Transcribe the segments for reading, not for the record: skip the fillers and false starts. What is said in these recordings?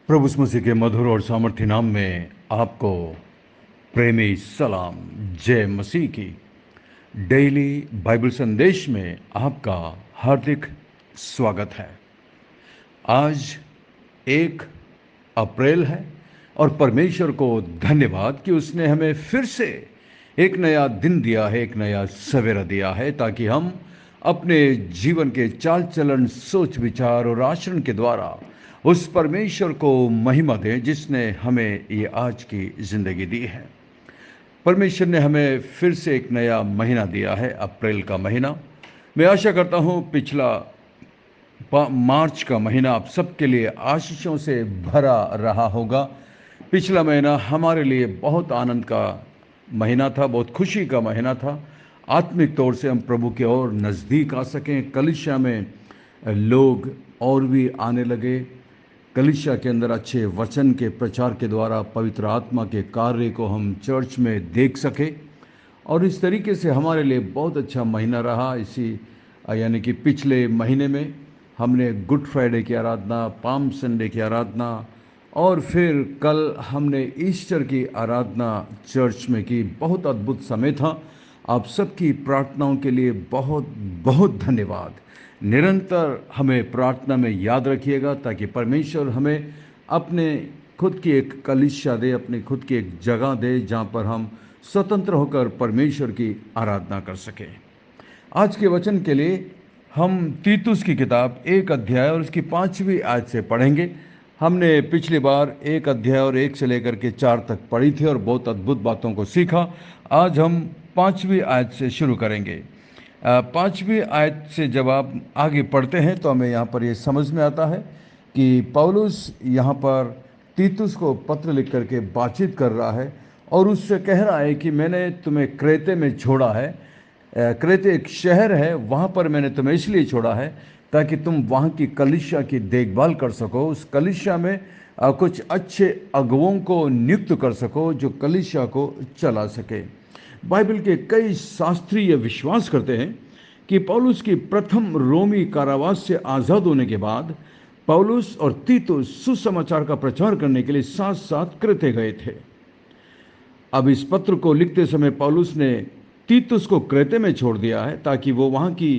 प्रभु यीशु मसीह के मधुर और सामर्थ्य नाम में आपको प्रेमी सलाम। जय मसीह की। डेली बाइबल संदेश में आपका हार्दिक स्वागत है। आज 1 अप्रैल है और परमेश्वर को धन्यवाद कि उसने हमें फिर से एक नया दिन दिया है, एक नया सवेरा दिया है, ताकि हम अपने जीवन के चाल चलन, सोच विचार और आचरण के द्वारा उस परमेश्वर को महिमा दें जिसने हमें ये आज की जिंदगी दी है। परमेश्वर ने हमें फिर से एक नया महीना दिया है, अप्रैल का महीना। मैं आशा करता हूँ पिछला मार्च का महीना आप सबके लिए आशीषों से भरा रहा होगा। पिछला महीना हमारे लिए बहुत आनंद का महीना था, बहुत खुशी का महीना था। आत्मिक तौर से हम प्रभु के और नज़दीक आ सकें। कलीसिया में लोग और भी आने लगे। कलीसिया के अंदर अच्छे वचन के प्रचार के द्वारा पवित्र आत्मा के कार्य को हम चर्च में देख सके, और इस तरीके से हमारे लिए बहुत अच्छा महीना रहा। इसी यानी कि पिछले महीने में हमने गुड फ्राइडे की आराधना, पाम संडे की आराधना, और फिर कल हमने ईस्टर की आराधना चर्च में की। बहुत अद्भुत समय था। आप सबकी प्रार्थनाओं के लिए बहुत बहुत धन्यवाद। निरंतर हमें प्रार्थना में याद रखिएगा, ताकि परमेश्वर हमें अपने खुद की एक कलीसिया दे, अपनी खुद की एक जगह दे जहाँ पर हम स्वतंत्र होकर परमेश्वर की आराधना कर सकें। आज के वचन के लिए हम तीतुस की किताब 1 अध्याय और उसकी 5वीं आयत से पढ़ेंगे। हमने पिछली बार 1 अध्याय और 1 से लेकर के 4 तक पढ़ी थी और बहुत अद्भुत बातों को सीखा। आज हम 5वीं आयत से शुरू करेंगे। 5वीं आयत से जब आप आगे पढ़ते हैं तो हमें यहाँ पर ये समझ में आता है कि पौलुस यहाँ पर तीतुस को पत्र लिख करके बातचीत कर रहा है और उससे कह रहा है कि मैंने तुम्हें क्रेते में छोड़ा है। क्रेते एक शहर है, वहाँ पर मैंने तुम्हें इसलिए छोड़ा है ताकि तुम वहाँ की कलीसिया की देखभाल कर सको। उस कलीसिया में कुछ अच्छे अगुवों को नियुक्त कर सको जो कलीसिया को चला सके। बाइबल के कई शास्त्री ये विश्वास करते हैं कि पौलुस की प्रथम रोमी कारावास से आज़ाद होने के बाद पौलुस और तीतुस सुसमाचार का प्रचार करने के लिए साथ साथ क्रेते गए थे। अब इस पत्र को लिखते समय पौलुस ने तीतुस को क्रेते में छोड़ दिया है ताकि वो वहाँ की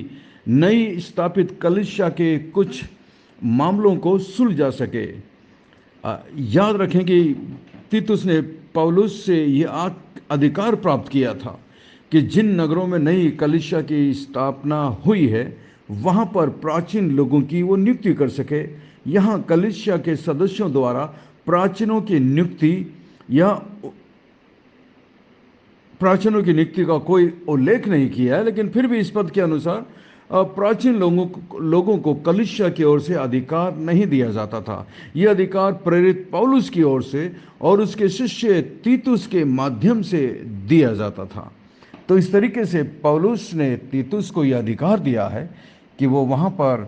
नई स्थापित कलीसिया के कुछ मामलों को सुलझा सके। याद रखें कि तीतुस ने पौलुस से यह अधिकार प्राप्त किया था कि जिन नगरों में नई कलीसिया की स्थापना हुई है वहाँ पर प्राचीन लोगों की वो नियुक्ति कर सके। यहाँ कलीसिया के सदस्यों द्वारा प्राचीनों की नियुक्ति या प्राचीनों की नियुक्ति का कोई उल्लेख नहीं किया है, लेकिन फिर भी इस पद के अनुसार प्राचीन लोगों को कलीसिया की ओर से अधिकार नहीं दिया जाता था। यह अधिकार प्रेरित पौलुस की ओर से और उसके शिष्य तीतुस के माध्यम से दिया जाता था। तो इस तरीके से पौलुस ने तीतुस को यह अधिकार दिया है कि वो वहाँ पर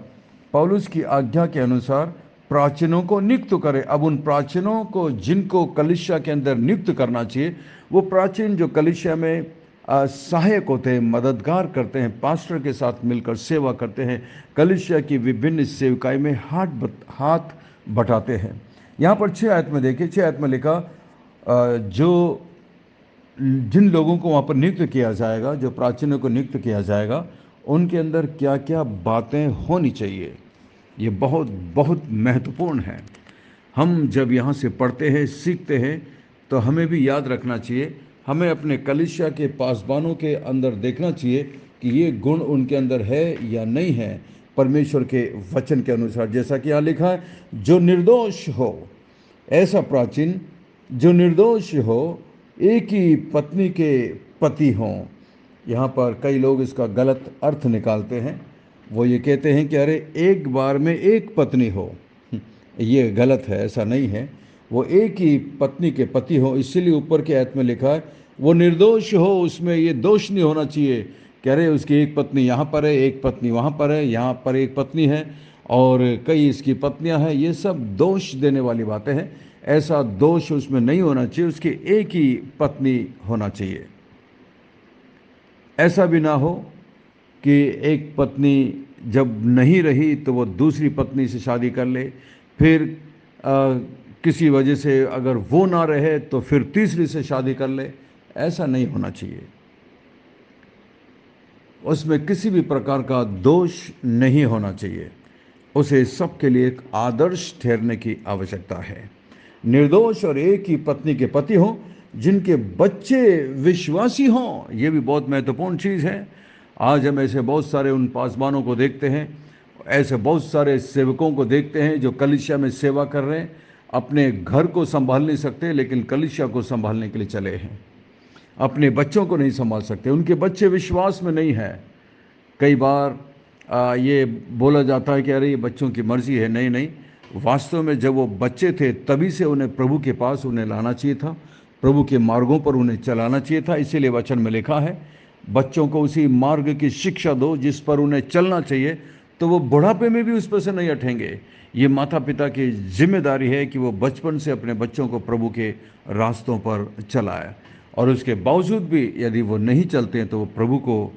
पौलुस की आज्ञा के अनुसार प्राचीनों को नियुक्त करे। अब उन प्राचीनों को जिनको कलीसिया के अंदर नियुक्त करना चाहिए, वो प्राचीन जो कलीसिया में सहायक होते हैं, मददगार करते हैं, पास्टर के साथ मिलकर सेवा करते हैं, कलीसिया की विभिन्न सेवकाई में हाथ बटाते हैं। यहाँ पर 6 आयत में देखिए, 6 आयत में लिखा जो जिन लोगों को वहाँ पर नियुक्त किया जाएगा, जो प्राचीनों को नियुक्त किया जाएगा, उनके अंदर क्या क्या बातें होनी चाहिए। ये बहुत बहुत महत्वपूर्ण है। हम जब यहाँ से पढ़ते हैं, सीखते हैं, तो हमें भी याद रखना चाहिए। हमें अपने कलीसिया के पासबानों के अंदर देखना चाहिए कि ये गुण उनके अंदर है या नहीं है परमेश्वर के वचन के अनुसार। जैसा कि यहाँ लिखा है, जो निर्दोष हो, ऐसा प्राचीन जो निर्दोष हो, एक ही पत्नी के पति हों। यहाँ पर कई लोग इसका गलत अर्थ निकालते हैं। वो ये कहते हैं कि अरे एक बार में एक पत्नी हो। ये गलत है, ऐसा नहीं है। वो एक ही पत्नी के पति हो, इसीलिए ऊपर के आयत में लिखा है वो निर्दोष हो, उसमें ये दोष नहीं होना चाहिए। कह रहे उसकी एक पत्नी यहाँ पर है, एक पत्नी वहाँ पर है, यहाँ पर एक पत्नी है और कई इसकी पत्नियाँ हैं। ये सब दोष देने वाली बातें हैं। ऐसा दोष उसमें नहीं होना चाहिए। उसकी एक ही पत्नी होना चाहिए। ऐसा भी ना हो कि एक पत्नी जब नहीं रही तो वो दूसरी पत्नी से शादी कर ले। फिर किसी वजह से अगर वो ना रहे तो फिर तीसरी से शादी कर ले, ऐसा नहीं होना चाहिए। उसमें किसी भी प्रकार का दोष नहीं होना चाहिए। उसे सबके लिए एक आदर्श ठहरने की आवश्यकता है। निर्दोष और एक ही पत्नी के पति हों, जिनके बच्चे विश्वासी हों, ये भी बहुत महत्वपूर्ण चीज़ है। आज हम ऐसे बहुत सारे उन पासवानों को देखते हैं, ऐसे बहुत सारे सेवकों को देखते हैं जो कलीसिया में सेवा कर रहे हैं, अपने घर को संभाल नहीं सकते लेकिन कलीसिया को संभालने के लिए चले हैं। अपने बच्चों को नहीं संभाल सकते, उनके बच्चे विश्वास में नहीं है। कई बार ये बोला जाता है कि अरे ये बच्चों की मर्जी है। नहीं नहीं, वास्तव में जब वो बच्चे थे तभी से उन्हें प्रभु के पास उन्हें लाना चाहिए था, प्रभु के मार्गों पर उन्हें चलाना चाहिए था। इसीलिए वचन में लिखा है, बच्चों को उसी मार्ग की शिक्षा दो जिस पर उन्हें चलना चाहिए, तो वो बुढ़ापे में भी उस पर से नहीं हटेंगे। ये माता पिता की जिम्मेदारी है कि वो बचपन से अपने बच्चों को प्रभु के रास्तों पर चलाए, और उसके बावजूद भी यदि वो नहीं चलते हैं तो वो प्रभु को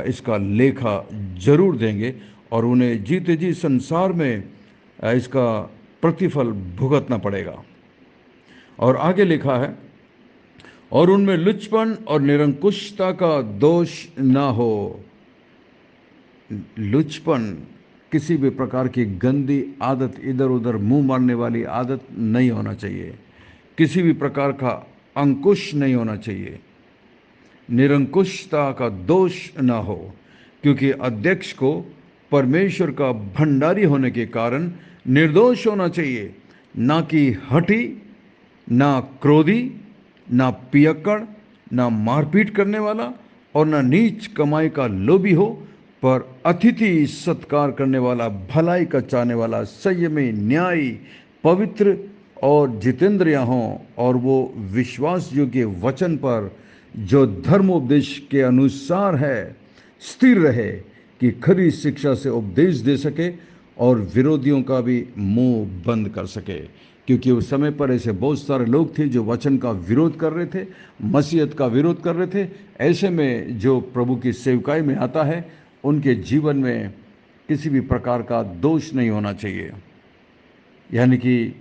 इसका लेखा जरूर देंगे, और उन्हें जीते जी संसार में इसका प्रतिफल भुगतना पड़ेगा। और आगे लिखा है, और उनमें लुचपन और निरंकुशता का दोष ना हो। लुचपन, किसी भी प्रकार की गंदी आदत, इधर उधर मुंह मारने वाली आदत नहीं होना चाहिए। किसी भी प्रकार का अंकुश नहीं होना चाहिए। निरंकुशता का दोष ना हो, क्योंकि अध्यक्ष को परमेश्वर का भंडारी होने के कारण निर्दोष होना चाहिए, ना कि हठी, ना क्रोधी, ना पियक्कड़, ना मारपीट करने वाला, और ना नीच कमाई का लोभी हो, पर अतिथि सत्कार करने वाला, भलाई का चाहने वाला, संयमी, न्यायी, पवित्र और जितेंद्रिय हों, और वो विश्वास योग्य वचन पर जो धर्मोपदेश के अनुसार है स्थिर रहे, कि खरी शिक्षा से उपदेश दे सके और विरोधियों का भी मुंह बंद कर सके। क्योंकि उस समय पर ऐसे बहुत सारे लोग थे जो वचन का विरोध कर रहे थे, मसीहत का विरोध कर रहे थे। ऐसे में जो प्रभु की सेवकाई में आता है, उनके जीवन में किसी भी प्रकार का दोष नहीं होना चाहिए। यानी कि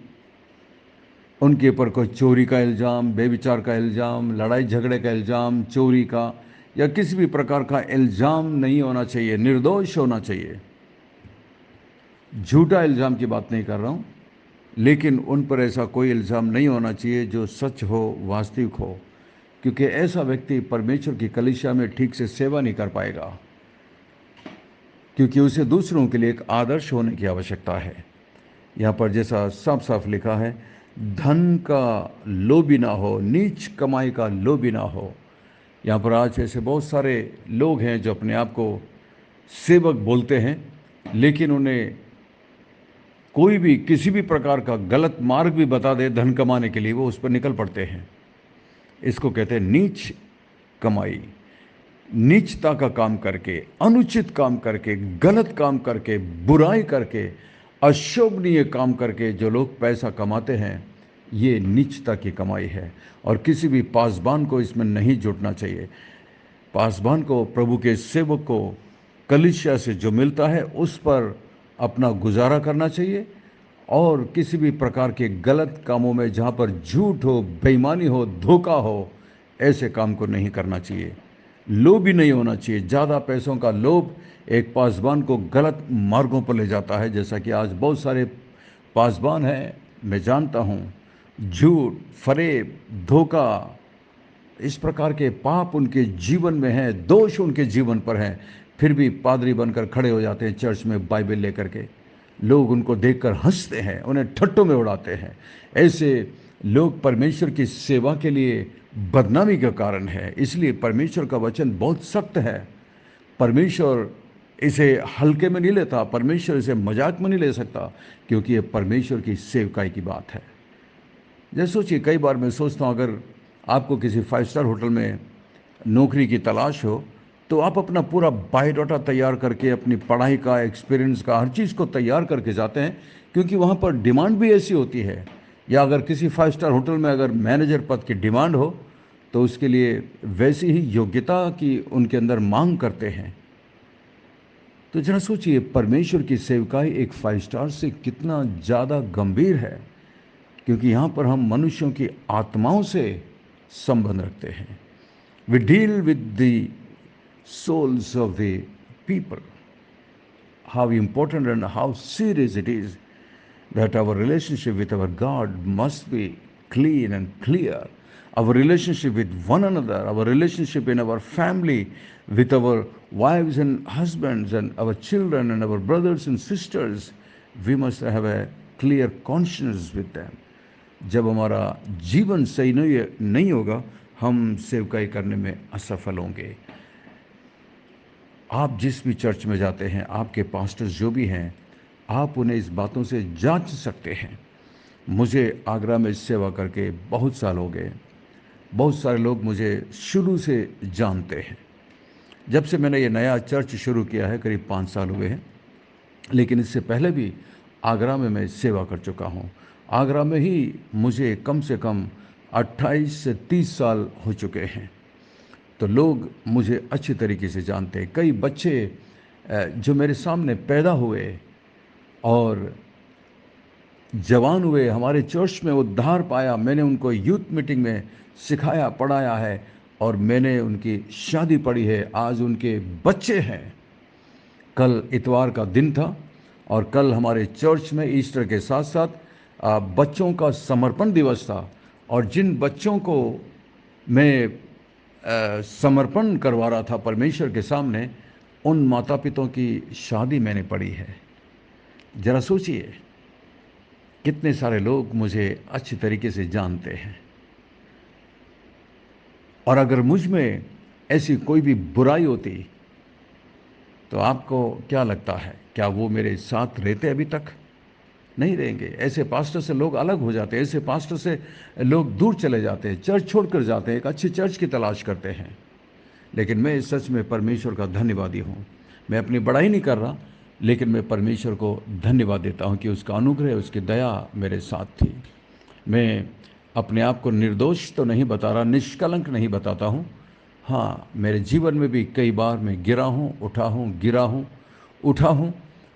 उनके ऊपर कोई चोरी का इल्ज़ाम, बेविचार का इल्ज़ाम, लड़ाई झगड़े का इल्ज़ाम, चोरी का या किसी भी प्रकार का इल्ज़ाम नहीं होना चाहिए। निर्दोष होना चाहिए। झूठा इल्ज़ाम की बात नहीं कर रहा हूँ, लेकिन उन पर ऐसा कोई इल्ज़ाम नहीं होना चाहिए जो सच हो, वास्तविक हो, क्योंकि ऐसा व्यक्ति परमेश्वर की कलीसिया में ठीक से सेवा नहीं कर पाएगा, क्योंकि उसे दूसरों के लिए एक आदर्श होने की आवश्यकता है। यहाँ पर जैसा साफ साफ लिखा है, धन का लोभी ना हो, नीच कमाई का लोभी ना हो। यहाँ पर आज ऐसे बहुत सारे लोग हैं जो अपने आप को सेवक बोलते हैं, लेकिन उन्हें कोई भी किसी भी प्रकार का गलत मार्ग भी बता दे धन कमाने के लिए, वो उस पर निकल पड़ते हैं। इसको कहते हैं नीच कमाई। नीचता का काम करके, अनुचित काम करके, गलत काम करके, बुराई करके, अशोभनीय काम करके जो लोग पैसा कमाते हैं, ये नीचता की कमाई है। और किसी भी पासबान को इसमें नहीं जुटना चाहिए। पासबान को, प्रभु के सेवक को कलीसिया से जो मिलता है उस पर अपना गुजारा करना चाहिए, और किसी भी प्रकार के गलत कामों में, जहाँ पर झूठ हो, बेईमानी हो, धोखा हो, ऐसे काम को नहीं करना चाहिए। लोभ भी नहीं होना चाहिए। ज़्यादा पैसों का लोभ एक पासबान को गलत मार्गों पर ले जाता है, जैसा कि आज बहुत सारे पासबान हैं, मैं जानता हूँ, झूठ, फरेब, धोखा, इस प्रकार के पाप उनके जीवन में हैं, दोष उनके जीवन पर हैं, फिर भी पादरी बनकर खड़े हो जाते हैं चर्च में बाइबल लेकर के। लोग उनको देखकर हंसते हैं, उन्हें ठट्टों में उड़ाते हैं। ऐसे लोग परमेश्वर की सेवा के लिए बदनामी का कारण है। इसलिए परमेश्वर का वचन बहुत सख्त है। परमेश्वर इसे हल्के में नहीं लेता, परमेश्वर इसे मजाक में नहीं ले सकता, क्योंकि ये परमेश्वर की सेवकाई की बात है। जैसे सोचिए, कई बार मैं सोचता हूँ, अगर आपको किसी 5 स्टार होटल में नौकरी की तलाश हो, तो आप अपना पूरा बायोडाटा तैयार करके, अपनी पढ़ाई का, एक्सपीरियंस का, हर चीज़ को तैयार करके जाते हैं, क्योंकि वहाँ पर डिमांड भी ऐसी होती है। या अगर किसी 5 स्टार होटल में अगर मैनेजर पद की डिमांड हो, तो उसके लिए वैसी ही योग्यता की उनके अंदर मांग करते हैं। तो जरा सोचिए, परमेश्वर की सेवकाई एक 5 स्टार से कितना ज़्यादा गंभीर है। क्योंकि यहाँ पर हम मनुष्यों की आत्माओं से संबंध रखते हैं। We deal with the souls of the people. How important and how serious it is that our relationship with our God must be clean and clear. Our relationship with one another, our relationship in our family, with our wives and husbands and our children and our brothers and sisters, we must have a clear conscience with them. जब हमारा जीवन सही नहीं होगा, हम सेवकाई करने में असफल होंगे। आप जिस भी चर्च में जाते हैं, आपके पास्टर्स जो भी हैं, आप उन्हें इस बातों से जांच सकते हैं। मुझे आगरा में सेवा करके बहुत साल हो गए। बहुत सारे लोग मुझे शुरू से जानते हैं। जब से मैंने ये नया चर्च शुरू किया है, करीब 5 साल हुए हैं, लेकिन इससे पहले भी आगरा में मैं सेवा कर चुका हूँ। आगरा में ही मुझे कम से कम 28 से 30 साल हो चुके हैं। तो लोग मुझे अच्छी तरीके से जानते हैं। कई बच्चे जो मेरे सामने पैदा हुए और जवान हुए, हमारे चर्च में उद्धार पाया, मैंने उनको यूथ मीटिंग में सिखाया, पढ़ाया है और मैंने उनकी शादी पढ़ी है। आज उनके बच्चे हैं। कल इतवार का दिन था और कल हमारे चर्च में ईस्टर के साथ साथ बच्चों का समर्पण दिवस था और जिन बच्चों को मैं समर्पण करवा रहा था परमेश्वर के सामने, उन माता पिताओं की शादी मैंने पढ़ी है। जरा सोचिए, कितने सारे लोग मुझे अच्छी तरीके से जानते हैं और अगर मुझ में ऐसी कोई भी बुराई होती तो आपको क्या लगता है, क्या वो मेरे साथ रहते अभी तक? नहीं रहेंगे। ऐसे पास्टर से लोग अलग हो जाते हैं, ऐसे पास्टर से लोग दूर चले जाते हैं, चर्च छोड़कर जाते हैं, एक अच्छी चर्च की तलाश करते हैं। लेकिन मैं सच में परमेश्वर का धन्यवादी हूँ। मैं अपनी बड़ाई नहीं कर रहा, लेकिन मैं परमेश्वर को धन्यवाद देता हूँ कि उसका अनुग्रह, उसकी दया मेरे साथ थी। मैं अपने आप को निर्दोष तो नहीं बता रहा, निष्कलंक नहीं बताता हूँ। हाँ, मेरे जीवन में भी कई बार मैं गिरा हूँ, उठा हूँ, गिरा हूँ, उठा हूँ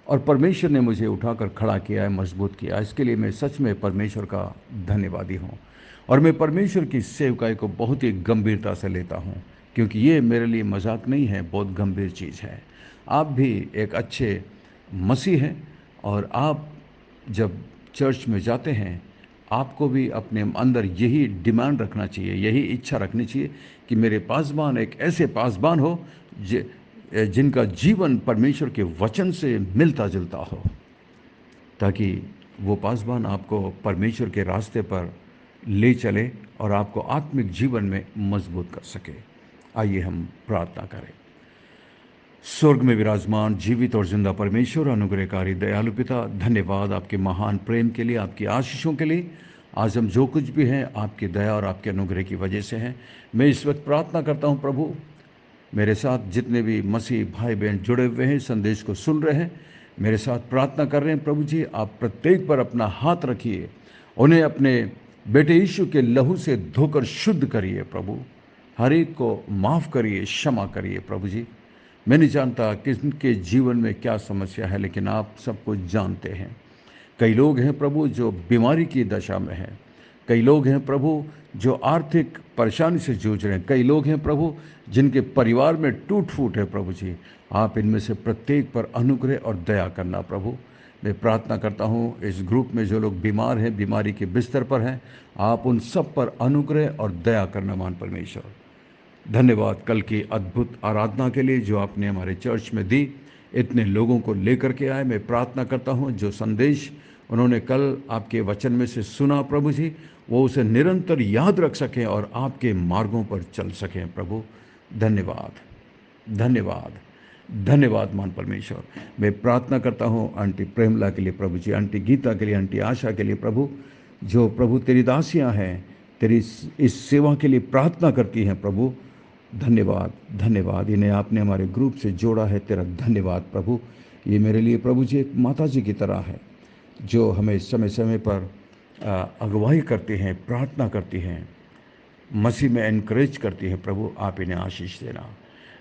और परमेश्वर ने मुझे उठाकर खड़ा किया है, मजबूत किया। इसके लिए मैं सच में परमेश्वर का धन्यवादी हूँ और मैं परमेश्वर की सेवकाई को बहुत ही गंभीरता से लेता हूँ, क्योंकि ये मेरे लिए मजाक नहीं है, बहुत गंभीर चीज़ है। आप भी एक अच्छे मसीह हैं और आप जब चर्च में जाते हैं, आपको भी अपने अंदर यही डिमांड रखना चाहिए, यही इच्छा रखनी चाहिए कि मेरे पासबान एक ऐसे पासबान हो जिनका जीवन परमेश्वर के वचन से मिलता जुलता हो, ताकि वो पासबान आपको परमेश्वर के रास्ते पर ले चले और आपको आत्मिक जीवन में मजबूत कर सके। आइए हम प्रार्थना करें। स्वर्ग में विराजमान जीवित और जिंदा परमेश्वर, अनुग्रहकारी दयालु पिता, धन्यवाद आपके महान प्रेम के लिए, आपकी आशीषों के लिए। आज हम जो कुछ भी हैं आपकी दया और आपके अनुग्रह की वजह से हैं। मैं इस वक्त प्रार्थना करता हूं प्रभु, मेरे साथ जितने भी मसीह भाई बहन जुड़े हुए हैं, संदेश को सुन रहे हैं, मेरे साथ प्रार्थना कर रहे हैं प्रभु जी, आप प्रत्येक पर अपना हाथ रखिए, उन्हें अपने बेटे यीशु के लहू से धोकर शुद्ध करिए प्रभु। हर एक को माफ़ करिए, क्षमा करिए प्रभु जी। मैं नहीं जानता किसके जीवन में क्या समस्या है, लेकिन आप सब कुछ जानते हैं। कई लोग हैं प्रभु जो बीमारी की दशा में हैं, कई लोग हैं प्रभु जो आर्थिक परेशानी से जूझ रहे हैं, कई लोग हैं प्रभु जिनके परिवार में टूट फूट है प्रभु जी। आप इनमें से प्रत्येक पर अनुग्रह और दया करना प्रभु। मैं प्रार्थना करता हूँ इस ग्रुप में जो लोग बीमार हैं, बीमारी के बिस्तर पर हैं, आप उन सब पर अनुग्रह और दया करना मान परमेश्वर। धन्यवाद कल की अद्भुत आराधना के लिए जो आपने हमारे चर्च में दी, इतने लोगों को लेकर के आए। मैं प्रार्थना करता हूँ जो संदेश उन्होंने कल आपके वचन में से सुना प्रभु जी, वो उसे निरंतर याद रख सकें और आपके मार्गों पर चल सकें प्रभु। धन्यवाद, धन्यवाद, धन्यवाद मान परमेश्वर। मैं प्रार्थना करता हूँ आंटी प्रेमला के लिए प्रभु जी, आंटी गीता के लिए, आंटी आशा के लिए प्रभु, जो प्रभु तेरी दासियाँ हैं, तेरी इस सेवा के लिए प्रार्थना करती हैं प्रभु। धन्यवाद, धन्यवाद, इन्हें आपने हमारे ग्रुप से जोड़ा है, तेरा धन्यवाद प्रभु। ये मेरे लिए प्रभु जी एक माता जी की तरह है जो हमें समय समय पर अगुवाई करती हैं, प्रार्थना करती हैं, मसीह में एनकरेज करती हैं प्रभु। आप इन्हें आशीष देना।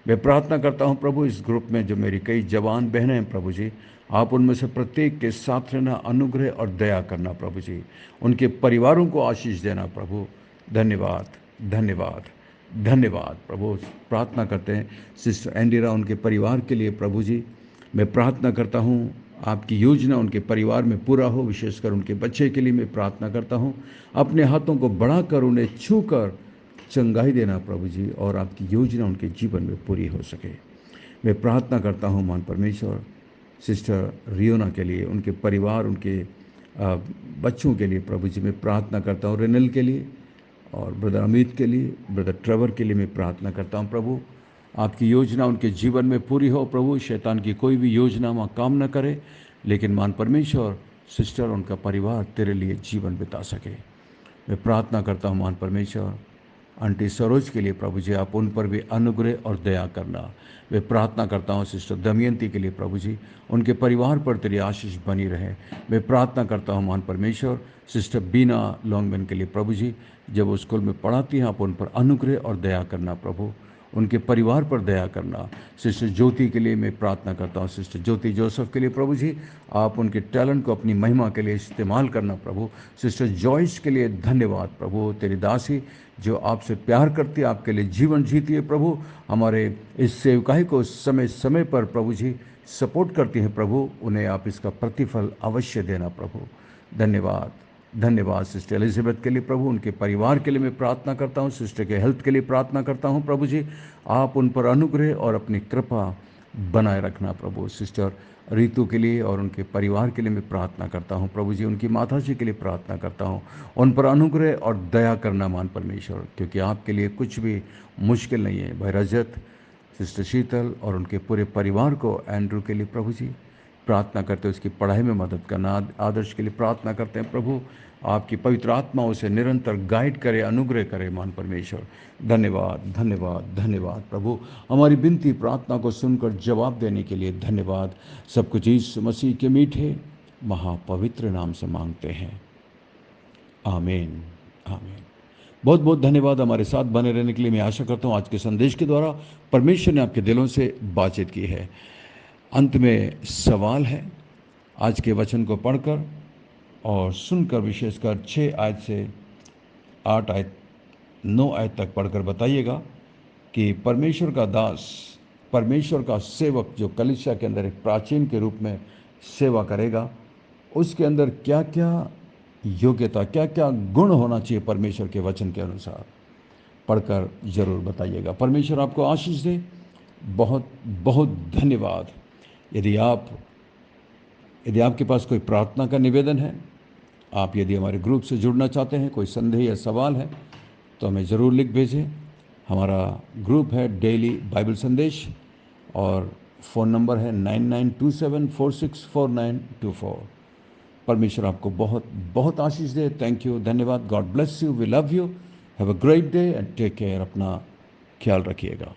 मैं प्रार्थना करता हूं प्रभु इस ग्रुप में जो मेरी कई जवान बहनें हैं प्रभु जी, आप उनमें से प्रत्येक के साथ रहना, अनुग्रह और दया करना प्रभु जी। उनके परिवारों को आशीष देना प्रभु। धन्यवाद, धन्यवाद, धन्यवाद प्रभु। प्रार्थना करते हैं सिस्टर एंडिरा, उनके परिवार के लिए प्रभु जी। मैं प्रार्थना करता हूँ आपकी योजना उनके परिवार में पूरा हो, विशेषकर उनके बच्चे के लिए मैं प्रार्थना करता हूँ। अपने हाथों को बढ़ाकर उन्हें छूकर चंगाई देना प्रभु जी, और आपकी योजना उनके जीवन में पूरी हो सके। मैं प्रार्थना करता हूँ महान परमेश्वर सिस्टर रियोना के लिए, उनके परिवार, उनके बच्चों के लिए प्रभु जी। मैं प्रार्थना करता हूँ रेनल के लिए और ब्रदर अमित के लिए, ब्रदर ट्रेवर के लिए मैं प्रार्थना करता हूँ प्रभु। आपकी योजना उनके जीवन में पूरी हो प्रभु। शैतान की कोई भी योजना वहाँ काम न करे, लेकिन महान परमेश्वर सिस्टर और उनका परिवार तेरे लिए जीवन बिता सके। मैं प्रार्थना करता हूँ महान परमेश्वर आंटी सरोज के लिए प्रभु जी, आप उन पर भी अनुग्रह और दया करना। मैं प्रार्थना करता हूँ सिस्टर दमयंती के लिए प्रभु जी, उनके परिवार पर तेरी आशीष बनी रहे। मैं प्रार्थना करता हूँ महान परमेश्वर सिस्टर बीना लॉन्गमैन के लिए प्रभु जी, जब वो स्कूल में पढ़ाती हैं आप उन पर अनुग्रह और दया करना प्रभु, उनके परिवार पर दया करना। सिस्टर ज्योति के लिए मैं प्रार्थना करता हूँ, सिस्टर ज्योति जोसेफ के लिए प्रभु जी, आप उनके टैलेंट को अपनी महिमा के लिए इस्तेमाल करना प्रभु। सिस्टर जॉयस के लिए धन्यवाद प्रभु, तेरी दासी जो आपसे प्यार करती है, आपके लिए जीवन जीती है प्रभु। हमारे इस सेवकाई को समय समय पर प्रभु जी सपोर्ट करती हैं प्रभु, उन्हें आप इसका प्रतिफल अवश्य देना प्रभु। धन्यवाद, धन्यवाद सिस्टर एलिजाबेथ के लिए प्रभु, उनके परिवार के लिए मैं प्रार्थना करता हूँ। सिस्टर के हेल्थ के लिए प्रार्थना करता हूँ प्रभु जी, आप उन पर अनुग्रह और अपनी कृपा बनाए रखना प्रभु। सिस्टर रीतु के लिए और उनके परिवार के लिए मैं प्रार्थना करता हूँ प्रभु जी, उनकी माता जी के लिए प्रार्थना करता हूँ, उन पर अनुग्रह और दया करना मान परमेश्वर, क्योंकि आपके लिए कुछ भी मुश्किल नहीं है। भाई रजत, सिस्टर शीतल और उनके पूरे परिवार को, एंड्रू के लिए प्रभु जी प्रार्थना करते हैं, उसकी पढ़ाई में मदद करना। आदर्श के लिए प्रार्थना करते हैं प्रभु, आपकी पवित्र आत्मा उसे निरंतर गाइड करे, अनुग्रह करे मान परमेश्वर। धन्यवाद, धन्यवाद, धन्यवाद प्रभु, हमारी विनती प्रार्थना को सुनकर जवाब देने के लिए धन्यवाद। सब कुछ यीशु मसीह के मीठे महापवित्र नाम से मांगते हैं, आमीन, आमीन। बहुत बहुत धन्यवाद हमारे साथ बने रहने के लिए। मैं आशा करता हूँ आज के संदेश के द्वारा परमेश्वर ने आपके दिलों से बातचीत की है। अंत में सवाल है, आज के वचन को पढ़कर और सुनकर, विशेषकर 6 आयत से 8 आयत 9 आयत तक पढ़कर बताइएगा कि परमेश्वर का दास, परमेश्वर का सेवक जो कलीसिया के अंदर एक प्राचीन के रूप में सेवा करेगा, उसके अंदर क्या क्या योग्यता, क्या क्या गुण होना चाहिए परमेश्वर के वचन के अनुसार, पढ़कर जरूर बताइएगा। परमेश्वर आपको आशीष दे। बहुत बहुत धन्यवाद। यदि आपके पास कोई प्रार्थना का निवेदन है, आप यदि हमारे ग्रुप से जुड़ना चाहते हैं, कोई संदेह या सवाल है, तो हमें ज़रूर लिख भेजें। हमारा ग्रुप है डेली बाइबल संदेश और फ़ोन नंबर है 9927464924। परमेश्वर आपको बहुत बहुत आशीष दे। थैंक यू, धन्यवाद। God bless you, we love you, have a great day and take care. अपना ख्याल रखिएगा।